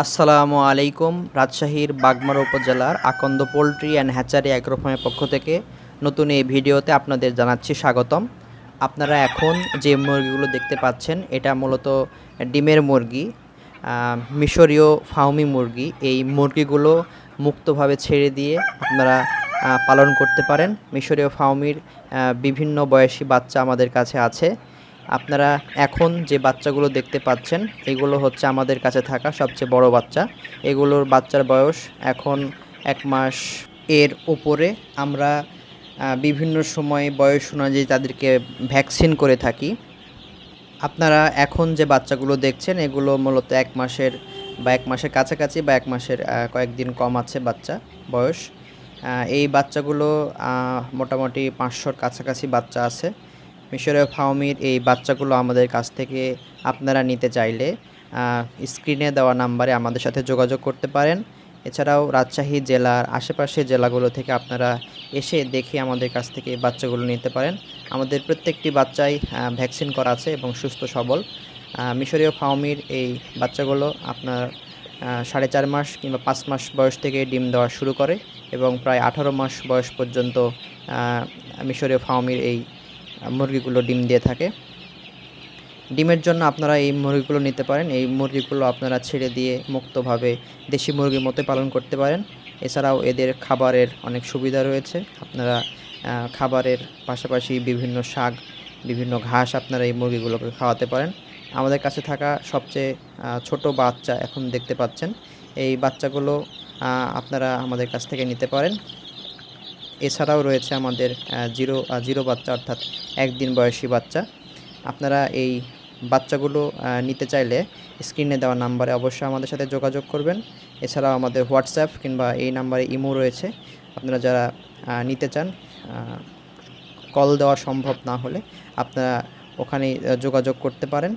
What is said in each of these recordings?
আসসালামু আলাইকুম। রাজশাহীর বাগমারা উপজেলার আকন্দ পোলট্রি অ্যান্ড হ্যাচারি অ্যাগ্রো ফার্মের পক্ষ থেকে নতুন এই ভিডিওতে আপনাদের জানাচ্ছি স্বাগতম। আপনারা এখন যে মুরগিগুলো দেখতে পাচ্ছেন এটা মূলত ডিমের মুরগি, মিশরীয় ফাউমি মুরগি। এই মুরগিগুলো মুক্তভাবে ছেড়ে দিয়ে আপনারা পালন করতে পারেন। মিশরীয় ফাউমির বিভিন্ন বয়সী বাচ্চা আমাদের কাছে আছে। আপনারা এখন যে বাচ্চাগুলো দেখতে পাচ্ছেন এগুলো হচ্ছে আমাদের কাছে থাকা সবচেয়ে বড় বাচ্চা। এগুলোর বাচ্চার বয়স এখন 1 মাস এর উপরে। আমরা বিভিন্ন সময়ে বয়স অনুযায়ী তাদেরকে ভ্যাকসিন করে থাকি। আপনারা এখন যে বাচ্চাগুলো দেখছেন এগুলো মূলত 1 মাসের বা 1 মাসের কাছাকাছি বা 1 মাসের কয়েকদিন কম আছে বাচ্চা বয়স। এই বাচ্চাগুলো মোটামুটি 500-র কাছাকাছি বাচ্চা আছে। মিশরীয় ফাউমির এই বাচ্চাগুলো আমাদের কাছ থেকে আপনারা নিতে চাইলে স্ক্রিনে দেওয়া নাম্বারে আমাদের সাথে যোগাযোগ করতে পারেন। এছাড়াও রাজশাহী জেলার আশেপাশের জেলাগুলো থেকে আপনারা এসে দেখে আমাদের কাছ থেকে এই বাচ্চাগুলো নিতে পারেন। আমাদের প্রত্যেকটি বাচ্চাই ভ্যাকসিন করা আছে এবং সুস্থ সবল। মিশরীয় ফাউমির এই বাচ্চাগুলো আপনার 4.5 মাস কিংবা 5 মাস বয়স থেকে ডিম দেওয়া শুরু করে এবং প্রায় 18 মাস বয়স পর্যন্ত মিশরীয় ফাউমির এই মুরগিগুলো ডিম দিয়ে থাকে। ডিমের জন্য আপনারা এই মুরগিগুলো নিতে পারেন। এই মুরগিগুলো আপনারা ছেড়ে দিয়ে মুক্তভাবে দেশি মুরগির মতো পালন করতে পারেন। এছাড়াও এদের খাবারের অনেক সুবিধা রয়েছে। আপনারা খাবারের পাশাপাশি বিভিন্ন শাক, বিভিন্ন ঘাস আপনারা এই মুরগিগুলোকে খাওয়াতে পারেন। আমাদের কাছে থাকা সবচেয়ে ছোট বাচ্চা এখন দেখতে পাচ্ছেন। এই বাচ্চাগুলো আপনারা আমাদের কাছ থেকে নিতে পারেন। এছাড়াও রয়েছে আমাদের জিরো বাচ্চা, অর্থাৎ 1 দিন বয়সী বাচ্চা। আপনারা এই বাচ্চাগুলো নিতে চাইলে স্ক্রিনে দেওয়া নাম্বারে অবশ্যই আমাদের সাথে যোগাযোগ করবেন। এছাড়াও আমাদের হোয়াটসঅ্যাপ কিংবা এই নাম্বারে ইমো রয়েছে। আপনারা যারা নিতে চান, কল দেওয়া সম্ভব না হলে আপনারা ওখানে যোগাযোগ করতে পারেন।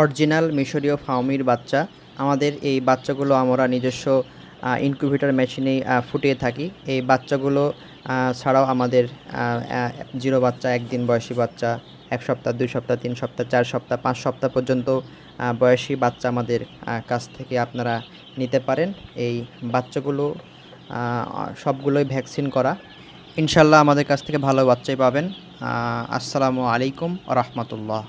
অরিজিনাল মিশরীয় ফাউমির বাচ্চা। আমাদের এই বাচ্চাগুলো আমরা নিজস্ব ইনকিউবেটর মেশিনেই ফুটিয়ে থাকি। এই বাচ্চাগুলো ছাড়াও আমাদের জিরো বাচ্চা, 1 দিন বয়সী বাচ্চা, 1 সপ্তাহ, 2 সপ্তাহ, 3 সপ্তাহ, 4 সপ্তাহ, 5 সপ্তাহ পর্যন্ত বয়সী বাচ্চা আমাদের কাছ থেকে আপনারা নিতে পারেন। এই বাচ্চাগুলো সবগুলোই ভ্যাকসিন করা। ইনশাল্লাহ আমাদের কাছ থেকে ভালো বাচ্চাই পাবেন। আসসালামু আলাইকুম ওয়া রাহমাতুল্লাহ।